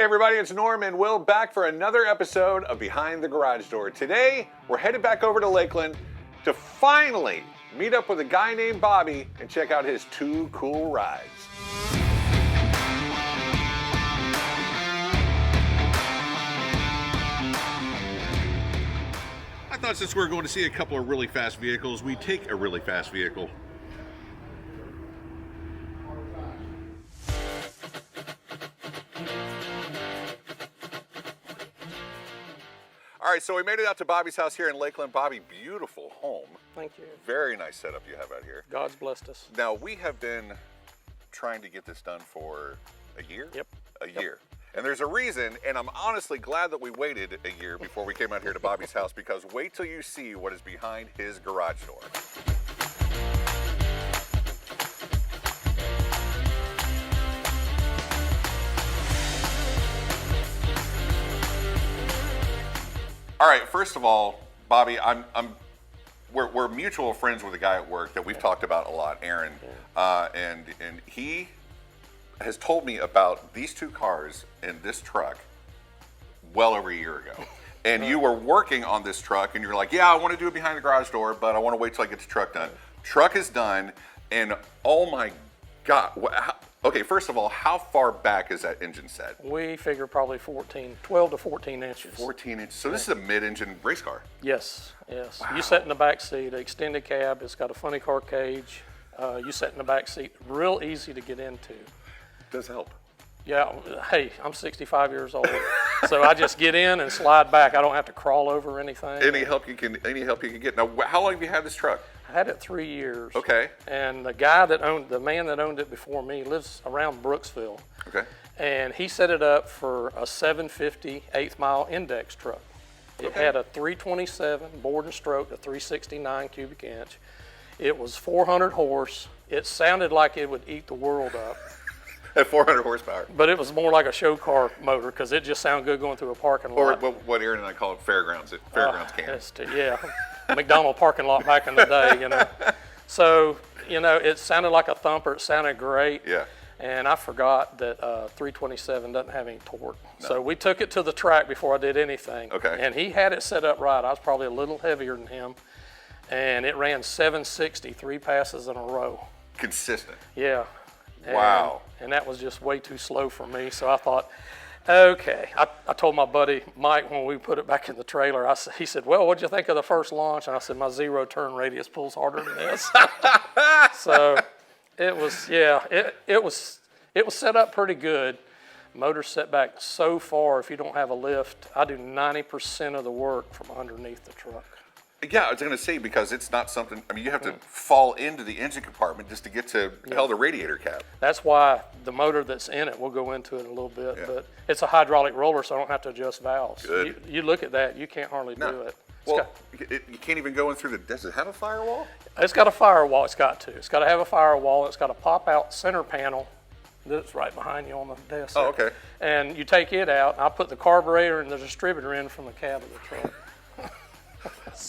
Hey everybody, it's Norm and Will back for another episode of Behind the Garage Door. Today, we're headed back over to Lakeland to finally meet up with a guy named Bobby and check out his two cool rides. I thought since we're going to see a couple of really fast vehicles, we'd take a really fast vehicle. All right, so we made it out to Bobby's house here in Lakeland. Bobby, beautiful home. Thank you. Very nice setup you have out here. God's blessed us. Now, we have been trying to get this done for a year? Yep. A year. And there's a reason, and I'm honestly glad that we waited a year before we came out here to Bobby's house, because wait till you see what is behind his garage door. All right, first of all, Bobby, we're mutual friends with a guy at work that we've talked about a lot, Aaron, and he has told me about these two cars and this truck well over a year ago. And you were working on this truck, and you're like, yeah, I want to do it behind the garage door, but I want to wait till I get the truck done. Truck is done, and oh my God. Okay, first of all, how far back is that engine set? We figure probably 12 to 14 inches. 14 inches. So this is a mid-engine race car. Yes, yes. Wow. You sit in the back seat, extended cab. It's got a funny car cage. You sit in the back seat. Real easy to get into. Does help. Yeah. Hey, I'm 65 years old, so I just get in and slide back. I don't have to crawl over anything. Any help you can get. Now, how long have you had this truck? I had it 3 years. Okay. And the man that owned it before me lives around Brooksville. Okay. And he set it up for a 750 eighth mile index truck. It had a 327 board and stroke, a 369 cubic inch. It was 400 horse. It sounded like it would eat the world up. At 400 horsepower. But it was more like a show car motor because it just sounded good going through a parking lot. Or what Aaron and I call it, fairgrounds. Fairgrounds can. Yeah, McDonald parking lot back in the day, you know. So, you know, it sounded like a thumper. It sounded great. Yeah. And I forgot that 327 doesn't have any torque. No. So we took it to the track before I did anything. Okay. And he had it set up right. I was probably a little heavier than him. And it ran 760, 3 passes in a row. Consistent. Yeah. Wow. And that was just way too slow for me. So I thought, okay. I told my buddy Mike when we put it back in the trailer, he said, well, what'd you think of the first launch? And I said, my 0 turn radius pulls harder than this. So it was, yeah, it was set up pretty good. Motor set back so far if you don't have a lift. I do 90% of the work from underneath the truck. Yeah, I was going to say, because it's not something, I mean, you have to fall into the engine compartment just to get to, hell, the radiator cap. That's why the motor that's in it, we'll go into it in a little bit, but it's a hydraulic roller, so I don't have to adjust valves. Good. You look at that, you can't hardly do it. Well, you can't even go in through does it have a firewall? It's got a firewall, it's got to. It's got to have a firewall, it's got a pop-out center panel that's right behind you on the desk. Oh, okay. And you take it out, I put the carburetor and the distributor in from the cab of the truck.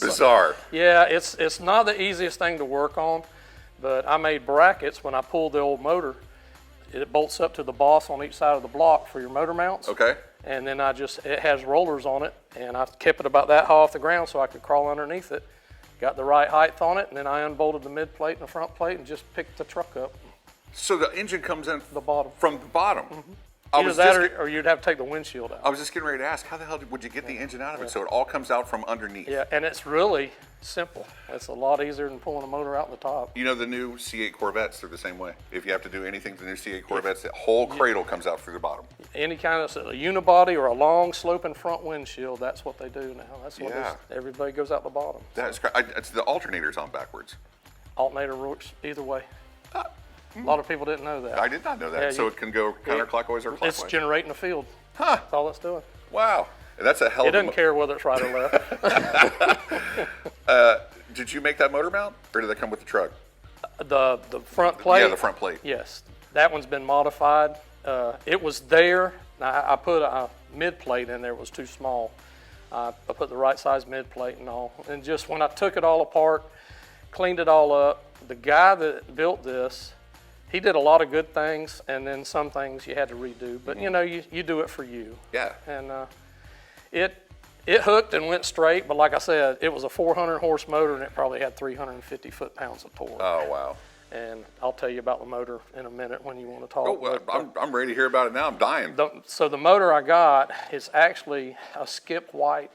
Bizarre. Yeah, it's not the easiest thing to work on, but I made brackets when I pulled the old motor. It bolts up to the boss on each side of the block for your motor mounts. Okay. And then it has rollers on it, and I kept it about that high off the ground so I could crawl underneath it. Got the right height on it, and then I unbolted the mid plate and the front plate and just picked the truck up. So the engine comes in The bottom. from the bottom. Mm-hmm. Either that or you'd have to take the windshield out. I was just getting ready to ask, how the hell would you get the engine out of it? So it all comes out from underneath. Yeah, and it's really simple. It's a lot easier than pulling the motor out the top. You know, the new C8 Corvettes, they're the same way. If you have to do anything to the new C8 Corvettes, the whole cradle comes out through the bottom. Any kind of a unibody or a long sloping front windshield, that's what they do now. That's what everybody goes out the bottom. That's great. It's the alternator's on backwards. Alternator works either way. A lot of people didn't know that. I did not know that. Yeah, so it can go counterclockwise or clockwise. It's generating a field. Huh. That's all it's doing. Wow. That's a hell of a... It doesn't care whether it's right or left. Did you make that motor mount, or did that come with the truck? The front plate? Yeah, the front plate. Yes. That one's been modified. It was there. I put a mid plate in there. It was too small. I put the right size mid plate and all. And just when I took it all apart, cleaned it all up, the guy that built this, he did a lot of good things, and then some things you had to redo. But you know, you do it for you. Yeah. And it hooked and went straight, but like I said, it was a 400 horse motor, and it probably had 350 foot-pounds of torque. Oh, wow. And I'll tell you about the motor in a minute when you want to talk. Oh, well, I'm ready to hear about it now. I'm dying. So the motor I got is actually a Skip White.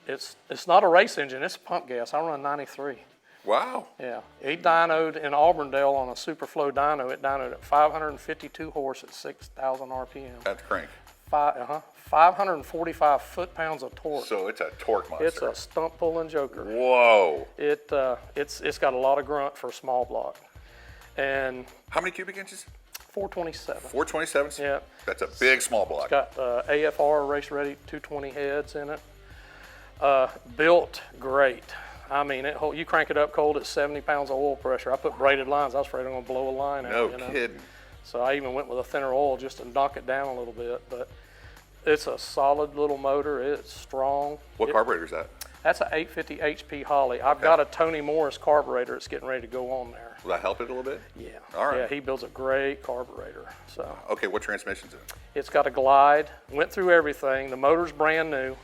It's not a race engine, it's pump gas. I run 93. Wow. Yeah, he dynoed in Auburndale on a Superflow dyno. It dynoed at 552 horse at 6,000 RPM. That's crank. 545 foot-pounds of torque. So it's a torque monster. It's a stump pulling joker. Whoa. It's got a lot of grunt for a small block. And how many cubic inches? 427. 427? Yeah. That's a big small block. It's got AFR race ready 220 heads in it. Built great. I mean, you crank it up cold at 70 pounds of oil pressure. I put braided lines. I was afraid I'm going to blow a line out. No you know? kidding. So I even went with a thinner oil just to knock it down a little bit. But it's a solid little motor. It's strong. What carburetor is that? That's an 850 HP Holly. I've got a Tony Morris carburetor that's getting ready to go on there. Will that help it a little bit? Yeah. All right. Yeah, he builds a great carburetor. So. Okay, what transmission's it? It's got a Glide. Went through everything. The motor's brand new.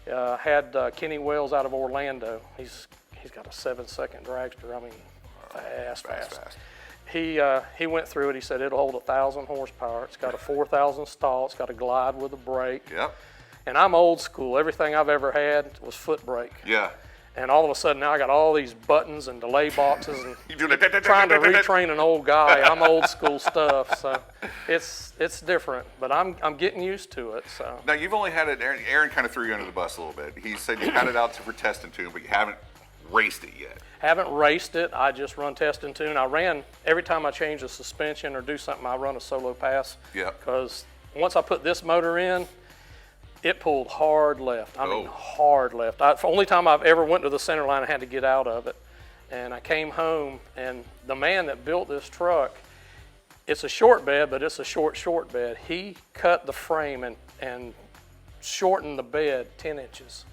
Had Kenny Wells out of Orlando. He's got a 7-second dragster. I mean, fast. He went through it. He said it'll hold 1,000 horsepower. It's got a 4,000 stall. It's got a Glide with a brake. Yep. And I'm old school. Everything I've ever had was foot brake. Yeah. And all of a sudden now I got all these buttons and delay boxes and You're trying to retrain an old guy. I'm old school stuff, so it's different. But I'm getting used to it. So now you've only had it. Aaron kind of threw you under the bus a little bit. He said you had it out for test and tune, but you haven't raced it yet. Haven't raced it. I just run test and tune. I ran every time I change the suspension or do something. I run a solo pass. Yeah. Because once I put this motor in, it pulled hard left. I mean, hard left. The only time I've ever went to the center line, I had to get out of it. And I came home, and the man that built this truck, it's a short bed, but it's a short bed. He cut the frame and shortened the bed 10 inches.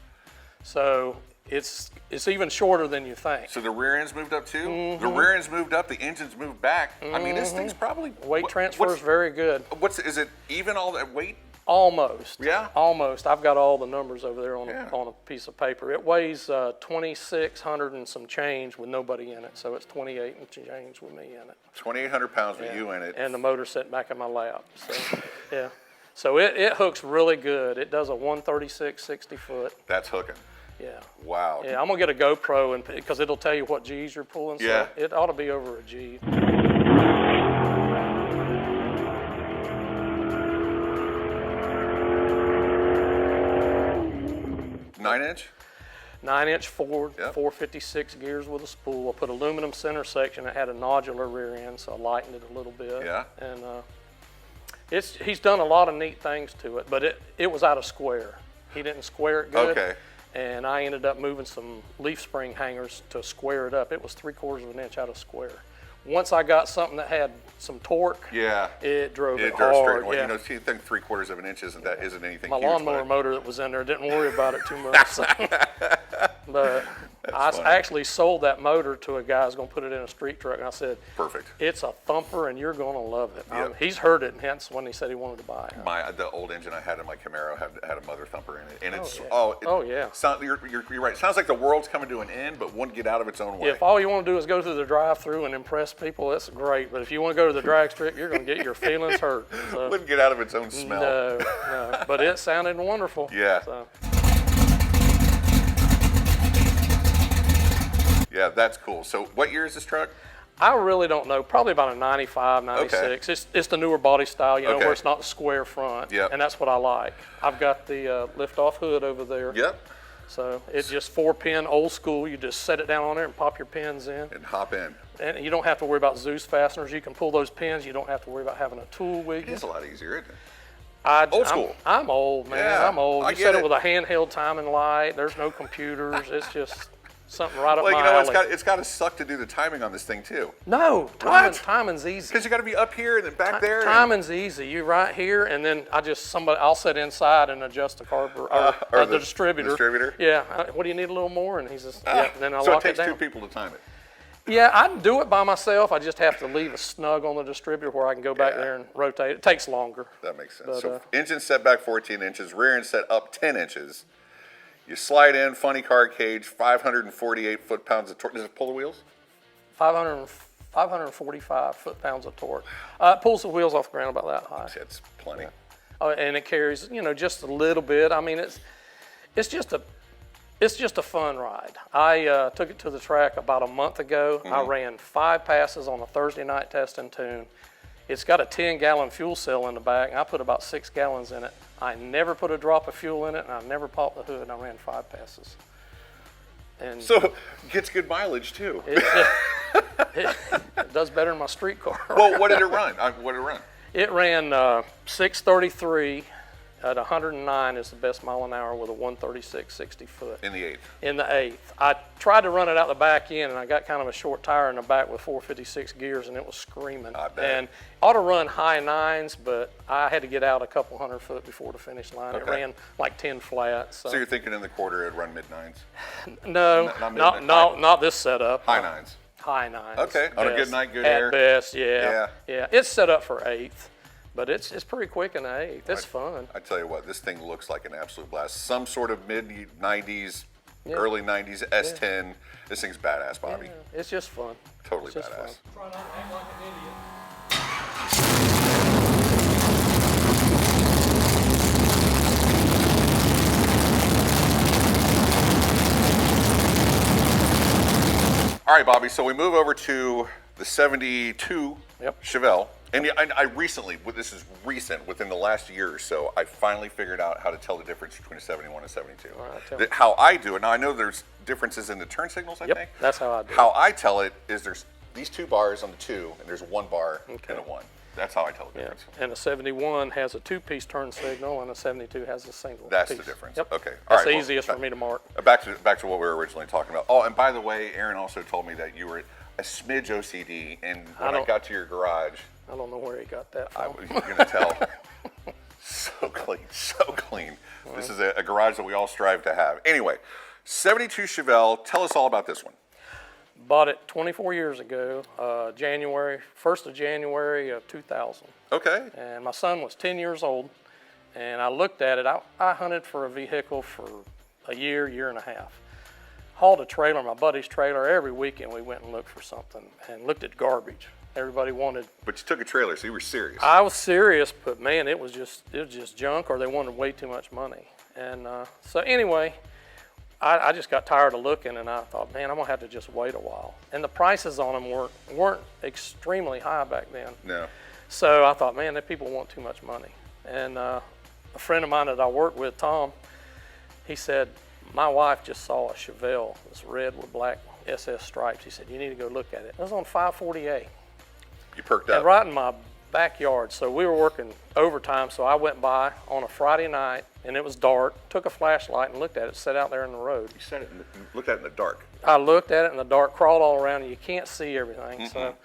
So it's even shorter than you think. So the rear end's moved up too? Mm-hmm. The rear end's moved up, the engine's moved back. I mean, this thing's probably... Weight transfer is very good. Is it even all that weight? Almost. Yeah? Almost. I've got all the numbers over there on a piece of paper. It weighs 2,600 and some change with nobody in it, so it's 28 and change with me in it. 2,800 pounds with you in it. And the motor sitting back in my lap. So, yeah. So it hooks really good. It does a 136 60 foot. That's hooking. Yeah. Wow. Yeah, I'm going to get a GoPro because it'll tell you what G's you're pulling. So yeah. It ought to be over a G. 9-inch? 9-inch Ford, Yep. 456 gears with a spool. I put aluminum center section. It had a nodular rear end, so I lightened it a little bit. Yeah. And he's done a lot of neat things to it, but it was out of square. He didn't square it good. Okay. And I ended up moving some leaf spring hangers to square it up. It was 3/4 of an inch out of square. Once I got something that had some torque, yeah, it drove it drove hard. straight away. Yeah. You know, you think 3/4 of an inch isn't anything My huge, lawnmower motor that was in there didn't worry about it too much. So. But I actually sold that motor to a guy who's going to put it in a street truck, and I said, perfect. It's a thumper, and you're going to love it. Yep. He's heard it, and hence when he said he wanted to buy it. The old engine I had in my Camaro had a mother thumper in it, and it's you're right. It sounds like the world's coming to an end, but won't get out of its own way. If all you want to do is go through the drive-through and impress people, that's great. But if you want to go to the drag strip, you're going to get your feelings hurt. So. Wouldn't get out of its own smell. No. But it sounded wonderful. Yeah. So. Yeah, that's cool. So what year is this truck? I really don't know. Probably about a 95, 96. Okay. It's the newer body style, where it's not the square front. Yep. And that's what I like. I've got the lift-off hood over there. Yep. So it's just 4-pin, old school. You just set it down on there and pop your pins in. And hop in. And you don't have to worry about Zeus fasteners. You can pull those pins. You don't have to worry about having a tool with you. It's a lot easier, isn't it? Old school. I'm old, man. Yeah, I'm old. I You get set it it with a handheld timing light. There's no computers. It's just something right up Well, my you know, alley. it's got to suck to do the timing on this thing too. No, timing's easy. Because you got to be up here and then back there. Timing's easy. You right here, and then I'll sit inside and adjust the carburetor or the distributor. Distributor. Yeah. What do you need a little more? And he says, yeah. Then I so lock it takes down. two people to time it. Yeah, I do it by myself. I just have to leave a snug on the distributor where I can go back there and rotate. It takes longer. That makes sense. But, So engine set back 14 inches, rear end set up 10 inches. You slide in, funny car cage, 548 foot-pounds of torque. Does it pull the wheels? 545 foot-pounds of torque. It pulls the wheels off the ground about that high. That's plenty. Oh, and it carries, just a little bit. I mean, it's just a fun ride. I took it to the track about a month ago. I ran 5 passes on a Thursday night test and tune. It's got a 10-gallon fuel cell in the back, and I put about 6 gallons in it. I never put a drop of fuel in it, and I never popped the hood. I ran 5 passes. And So gets good mileage too. it does better than my street car. Well, what did it run? It ran 633 at 109 is the best mile an hour with a 136/60 foot. In the 8th. In the 8th. I tried to run it out the back end, and I got kind of a short tire in the back with 456 gears, and it was screaming. I bet. And ought to run high 9s, but I had to get out a couple 100 foot before the finish line. It ran like 10 flats. So you're thinking in the quarter it'd run mid-9s? No, not this setup. High 9s. High 9s. Okay, on a good night, good At air. best, yeah. It's set up for 8th, but it's pretty quick in the 8th. It's fun. I tell you what, this thing looks like an absolute blast. Some sort of mid-90s, early 90s S10. This thing's badass, Bobby. Yeah, it's just fun. Totally It's just badass. fun. Try not to act like an idiot. All right, Bobby, so we move over to the 72 Chevelle. And I recently, this is recent, within the last year or so, I finally figured out how to tell the difference between a 71 and 72. All right, How I do it, now I know there's differences in the turn signals, I think. That's how I do it. How I tell it is there's these 2 bars on the 2, and there's 1 bar and a 1. That's how I tell the difference. And a 71 has a 2-piece turn signal, and a 72 has a single That's piece. the difference. Yep. Okay. That's the easiest for me to mark. Back to what we were originally talking about. Oh, and by the way, Aaron also told me that you were a smidge OCD, and when I got to your garage, I don't know where he got that from. you're going to tell. So clean, so clean. Well, this is a garage that we all strive to have. Anyway, 72 Chevelle, tell us all about this one. Bought it 24 years ago, 1st of January of 2000. Okay. And my son was 10 years old, and I looked at it. I hunted for a vehicle for a year and a half. Hauled a trailer, my buddy's trailer. Every weekend we went and looked for something and looked at garbage. Everybody wanted. But you took a trailer, so you were serious. I was serious, but man, it was just junk, or they wanted way too much money. And so anyway, I just got tired of looking, and I thought, man, I'm gonna have to just wait a while. And the prices on them weren't extremely high back then. No. So I thought, man, that people want too much money. And a friend of mine that I worked with, Tom, he said, my wife just saw a Chevelle, this red with black SS stripes. He said, you need to go look at it. It was on 548. You perked up. And right in my backyard. So we were working overtime, so I went by on a Friday night, and it was dark, took a flashlight and looked at it, sat out there in the road. You said it, looked at it in the dark. I looked at it in the dark, crawled all around, and you can't see everything. So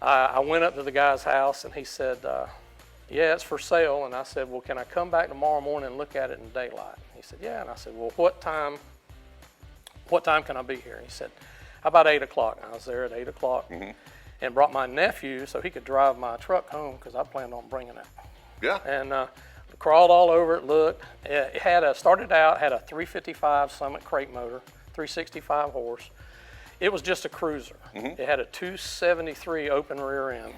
I went up to the guy's house, and he said, yeah, it's for sale. And I said, well, can I come back tomorrow morning and look at it in daylight? He said, yeah. And I said, well, what time can I be here? And he said, how about 8 o'clock? And I was there at 8 o'clock and brought my nephew so he could drive my truck home because I planned on bringing it. Yeah. And crawled all over it, looked. It had started out, had a 355 Summit crate motor, 365 horse. It was just a cruiser. It had a 273 open rear end.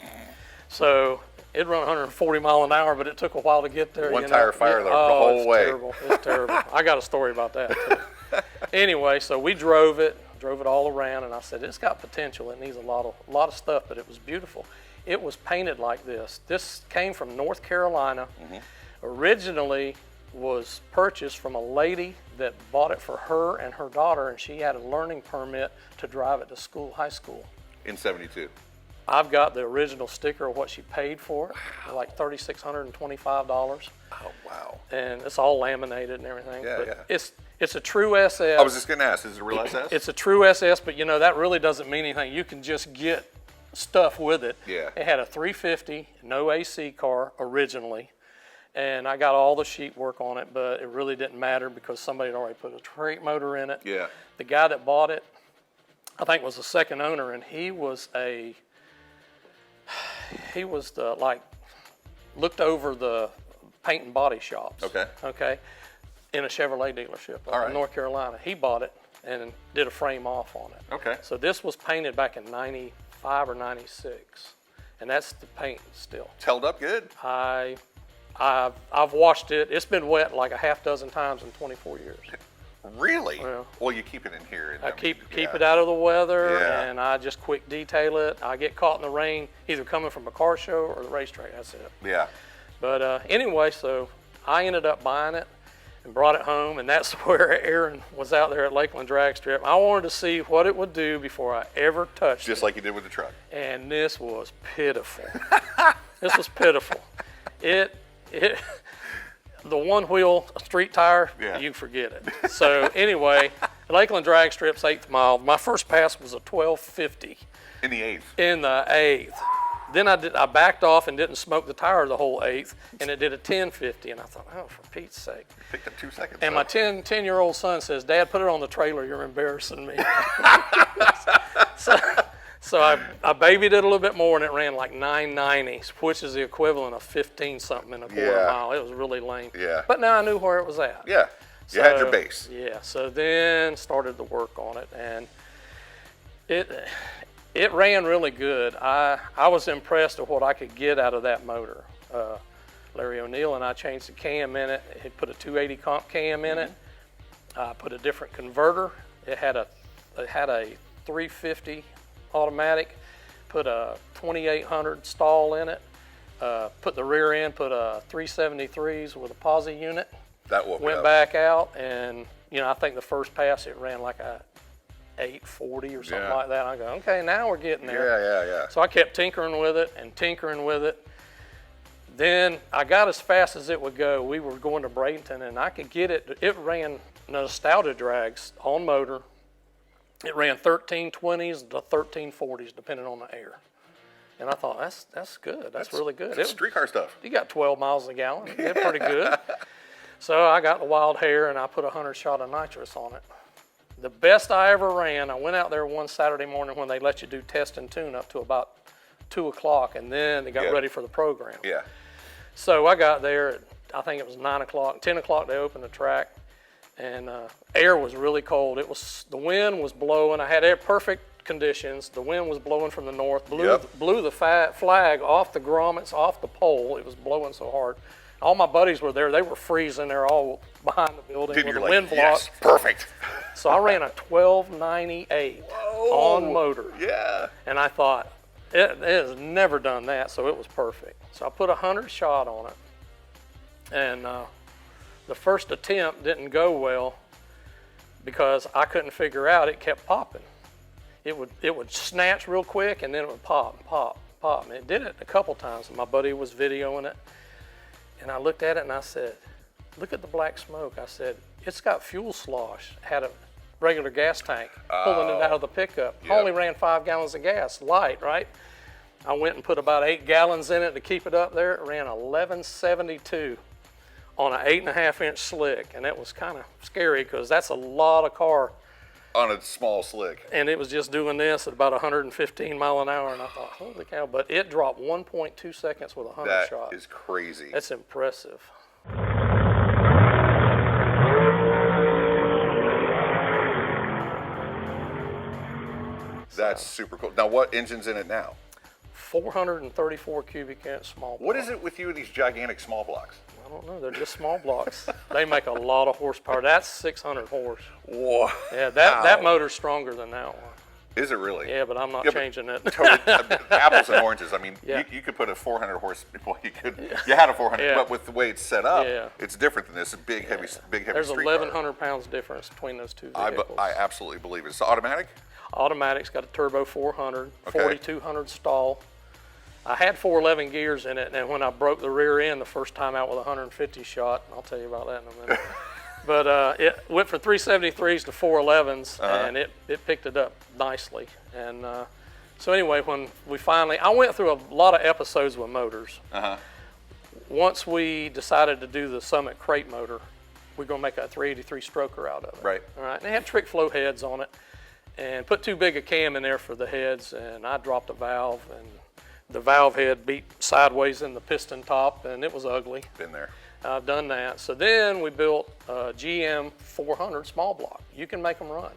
So it run 140 mile an hour, but it took a while to get there. One tire fire the whole way. Terrible. It's terrible. I got a story about that too. Anyway, so we drove it all around, and I said, it's got potential. It needs a lot of stuff, but it was beautiful. It was painted like this. This came from North Carolina. Originally was purchased from a lady that bought it for her and her daughter, and she had a learning permit to drive it to school, high school. In 72. I've got the original sticker of what she paid for it, like $3,625. Oh, wow. And it's all laminated and everything. Yeah, but it's a true SS. I was just going to ask, is it a real SS? It's a true SS, but that really doesn't mean anything. You can just get stuff with it. Yeah. It had a 350, no AC car originally. And I got all the sheet work on it, but it really didn't matter because somebody had already put a crate motor in it. Yeah. The guy that bought it, I think was the second owner, and he was looked over the paint and body shops. Okay. In a Chevrolet dealership in North Carolina. He bought it and did a frame off on it. Okay. So this was painted back in 95 or 96. And that's the paint still. It's held up good. I've washed it. It's been wet like a half dozen times in 24 years. Really? Well, you keep it in here. I keep it out of the weather, and I just quick detail it. I get caught in the rain, either coming from a car show or the racetrack. That's it. Yeah. But anyway, so I ended up buying it and brought it home, and that's where Aaron was out there at Lakeland Drag Strip. I wanted to see what it would do before I ever touched it. Just like you did with the truck. And this was pitiful. This was pitiful. It the one-wheel street tire, you forget it. So anyway, Lakeland Drag Strip's 8th mile. My first pass was a 1250. In the 8th. In the 8th. Then I backed off and didn't smoke the tire the whole 8th, and it did a 1050. And I thought, oh, for Pete's sake. You picked up 2 seconds. And my 10-year-old son says, Dad, put it on the trailer. You're embarrassing me. So I babied it a little bit more, and it ran like 990, which is the equivalent of 15-something in a quarter mile. It was really lame. Yeah. But now I knew where it was at. Yeah. You had your base. Yeah. So then started to work on it, and it ran really good. I was impressed with what I could get out of that motor. Larry O'Neill and I changed the cam in it. He put a 280 comp cam in it. Put a different converter. It had a 350 automatic. Put a 2800 stall in it. Put the rear end. Put a 373s with a posi unit. That woke Went up. back out, and I think the first pass it ran like a 840 or something like that. I go, okay, now we're getting there. Yeah. So I kept tinkering with it. Then I got as fast as it would go. We were going to Bradenton, and I could get it. It ran Nostalgia drags on motor. It ran 1320s to 1340s, depending on the air. And I thought, that's good. That's really good. That's streetcar stuff. You got 12 miles a gallon. It did pretty good. So I got the wild hair, and I put 100 shot of nitrous on it. The best I ever ran, I went out there one Saturday morning when they let you do test and tune up to about 2 o'clock, and then they got ready for the program. Yeah. So I got there, I think it was 9 o'clock, 10 o'clock they opened the track, and air was really cold. The wind was blowing. I had perfect conditions. The wind was blowing from the north, blew the flag off the grommets, off the pole. It was blowing so hard. All my buddies were there. They were freezing. They're all behind the building with the wind block. Yes, perfect. So I ran a 1298 on motor. Yeah. And I thought, it has never done that, so it was perfect. So I put 100 shot on it. And the first attempt didn't go well because I couldn't figure out, it kept popping. It would snatch real quick, and then it would pop, pop, pop. And it did it a couple times. And my buddy was videoing it. And I looked at it and I said, look at the black smoke. I said, it's got fuel slosh. Had a regular gas tank pulling it out of the pickup. Only ran 5 gallons of gas, light, right? I went and put about 8 gallons in it to keep it up there. It ran 1172 on an 8.5-inch slick. And that was kind of scary because that's a lot of car. On a small slick. And it was just doing this at about 115 mile an hour, and I thought, holy cow, but it dropped 1.2 seconds with 100 shot. That is crazy. That's impressive. That's super cool. Now, what engine's in it now? 434 cubic inch small block. What is it with you and these gigantic small blocks? I don't know. They're just small blocks. They make a lot of horsepower. That's 600 horse. Whoa. Yeah, that motor's stronger than that one. Is it really? Yeah, but I'm not changing it. Totally, apples and oranges. I mean, you could put a 400 horse. Well, you had a 400, but with the way it's set up, it's different than this. A big, heavy There's street 1,100 pounds difference between those two vehicles. I absolutely believe it. It's automatic? Automatic's got a turbo 400, 4,200 stall. I had 411 gears in it, and when I broke the rear end the first time out with 150 shot, I'll tell you about that in a minute. But it went from 373s to 411s, and it picked it up nicely. And so anyway, when we finally, I went through a lot of episodes with motors. Once we decided to do the Summit crate motor, we're going to make a 383 stroker out of it. Right. All right. And it had trick flow heads on it. and put too big a cam in there for the heads, and I dropped a valve, and the valve head beat sideways in the piston top, and it was ugly. Been there. I've done that. So then we built a GM 400 small block. You can make them run.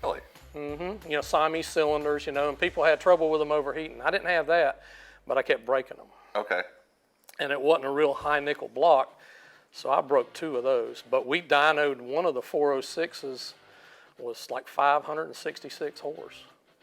Really? You know, Siamese cylinders, you know, and people had trouble with them overheating. I didn't have that, but I kept breaking them. Okay. And it wasn't a real high nickel block, so I broke 2 of those. But we dynoed one of the 406s, was like 566 horse,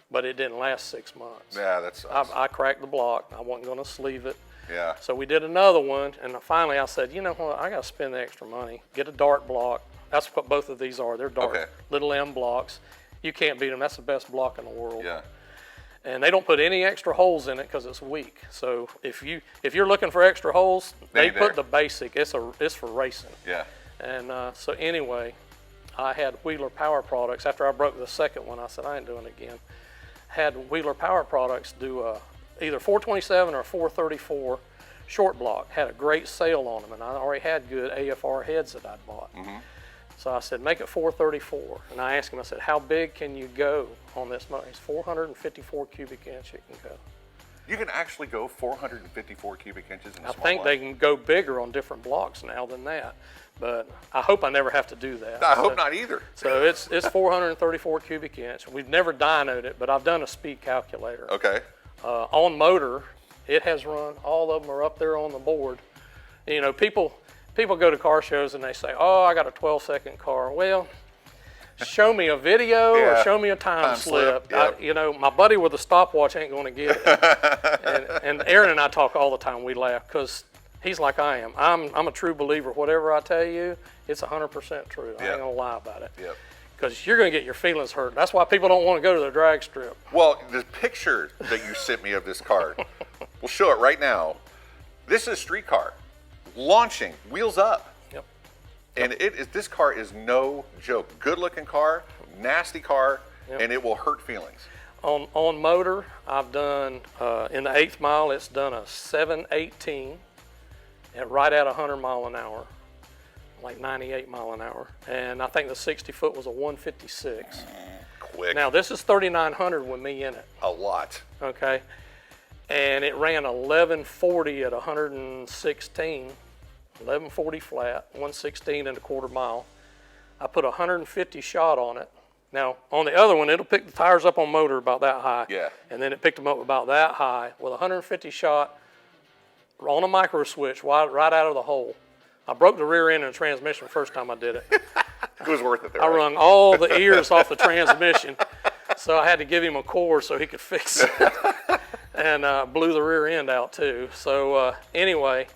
but it didn't last 6 months. Yeah, that sucks. I cracked the block. I wasn't going to sleeve it. Yeah. So we did another one, and finally I said, you know what, I got to spend the extra money, get a dart block. That's what both of these are. They're dart, Okay. little M blocks. You can't beat them. That's the best block in the world. Yeah. And they don't put any extra holes in it because it's weak. So if you're looking for extra holes, they put the basic. It's for racing. Yeah. And so anyway, I had Wheeler Power Products. After I broke the second one, I said I ain't doing it again. Had Wheeler Power Products do either 427 or 434 short block. Had a great sale on them, and I already had good AFR heads that I'd bought. So I said, make it 434. And I asked him, I said, how big can you go on this motor? It's 454 cubic inch it can go. You can actually go 454 cubic inches in a I small think block. they can go bigger on different blocks now than that. But I hope I never have to do that. I hope not either. So it's 434 cubic inch. We've never dynoed it, but I've done a speed calculator. Okay. On motor, it has run. All of them are up there on the board. You know, people go to car shows and they say, oh, I got a 12-second car. Well, show me a video or show me a time slip. Yep. You know, my buddy with a stopwatch ain't going to get it. and Aaron and I talk all the time. We laugh because he's like I am. I'm a true believer. Whatever I tell you, it's 100% true. I ain't going to lie about it. Yep. Because you're going to get your feelings hurt. That's why people don't want to go to the drag strip. Well, the picture that you sent me of this car, we'll show it right now. This is a street car, launching, wheels up. Yep. And this car is no joke. Good looking car, nasty car, and it will hurt feelings. On motor, I've done, in the 8th mile, it's done a 718 right at 100 mile an hour, like 98 mile an hour. And I think the 60 foot was a 156. Quick. Now this is 3,900 with me in it. A lot. Okay. And it ran 1140 at 116, 1140 flat, 116 and a quarter mile. I put 150 shot on it. Now, on the other one, it'll pick the tires up on motor about that high. Yeah. And then it picked them up about that high with 150 shot on a micro switch right out of the hole. I broke the rear end of the transmission the first time I did it. It was worth it, though. I right? wrung all the ears off the transmission, so I had to give him a cord so he could fix it. And blew the rear end out too. So anyway,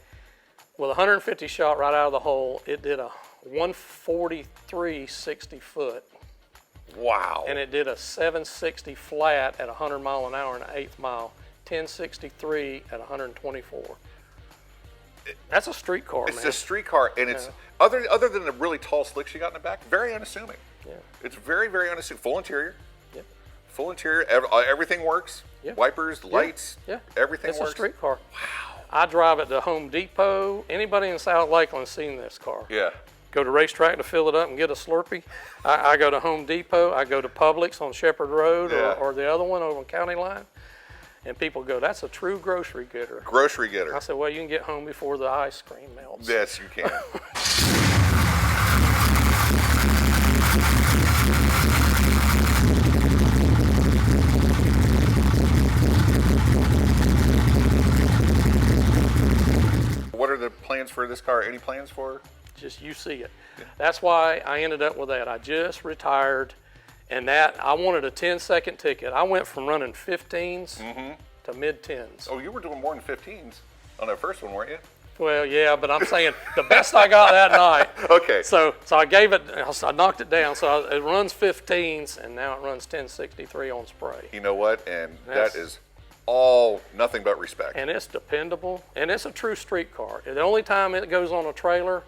with 150 shot right out of the hole, it did a 143 60 foot. Wow. And it did a 760 flat at 100 mile an hour in the 8th mile, 1063 at 124. That's a street car, man. It's a street car, and it's other than the really tall slicks you got in the back, very unassuming. Yeah. It's very, very unassuming. Full interior. Yep. Full interior. Everything works. Yeah. Wipers, lights. Yeah. Everything It's works. a street car. Wow. I drive it to Home Depot. Anybody in South Lakeland's seen this car. Yeah. Go to racetrack to fill it up and get a Slurpee. I go to Home Depot. I go to Publix on Shepherd Road or the other one over on County Line. And people go, that's a true grocery getter. Grocery getter. I said, well, you can get home before the ice cream melts. Yes, you can. What are the plans for this car? Any plans for? Just you see it. Yeah. That's why I ended up with that. I just retired, and that I wanted a 10-second ticket. I went from running 15s to mid-10s. Oh, you were doing more than 15s on that first one, weren't you? Well, yeah, but I'm saying the best I got that night. Okay. So I gave it, I knocked it down. So it runs 15s, and now it runs 1063 on spray. You know what? And that is all nothing but respect. And it's dependable, and it's a true street car. The only time it goes on a trailer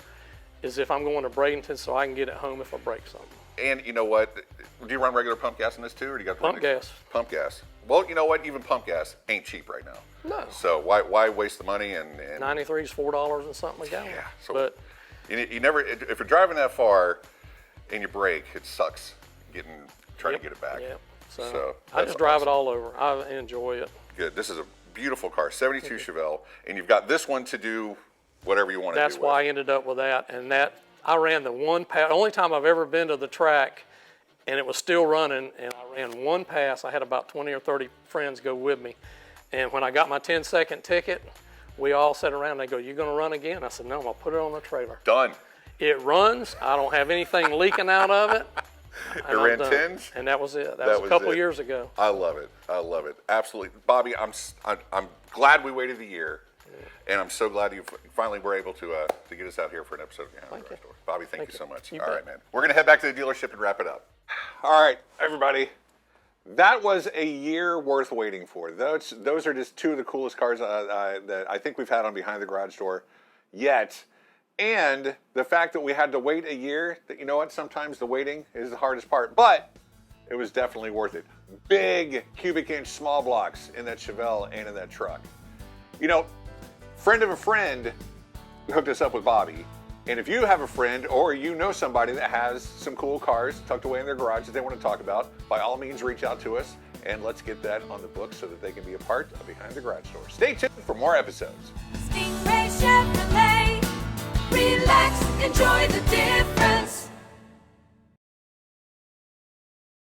is if I'm going to Bradenton so I can get it home if I break something. And you know what? Do you run regular pump gas in this too, or do you got pump gas? Pump gas. Well, you know what? Even pump gas ain't cheap right now. No. So why waste the money? And 93 is $4 and something a gallon. Yeah. So but you never, if you're driving that far and you brake, it sucks trying to get it back. Yep. So I that's just drive awesome. it all over. I enjoy it. Good. This is a beautiful car, 72 Chevelle, and you've got this one to do whatever you want to do. That's why I ended up with that. And that I ran the one pass. Only time I've ever been to the track, and it was still running. And I ran one pass. I had about 20 or 30 friends go with me. And when I got my 10-second ticket, we all sat around. And they go, "You going to run again?" I said, "No, I'm going to put it on the trailer." Done. It runs. I don't have anything leaking out of it. It ran 10s? And that was it. That was a couple it. years ago. I love it. I love it. Absolutely. Bobby, I'm glad we waited a year, and I'm so glad you finally were able to get us out here for an episode of Behind the Garage Door. Bobby, thank you so much. All right, man. We're going to head back to the dealership and wrap it up. All right, everybody. That was a year worth waiting for. Those are just two of the coolest cars that I think we've had on Behind the Garage Door yet. And the fact that we had to wait a year, that you know what, sometimes the waiting is the hardest part, but it was definitely worth it. Big cubic inch small blocks in that Chevelle and in that truck. You know, friend of a friend hooked us up with Bobby. And if you have a friend or you know somebody that has some cool cars tucked away in their garage that they want to talk about, by all means reach out to us and let's get that on the books so that they can be a part of Behind the Garage Door. Stay tuned for more episodes. Stingray Chevrolet, relax, enjoy the difference.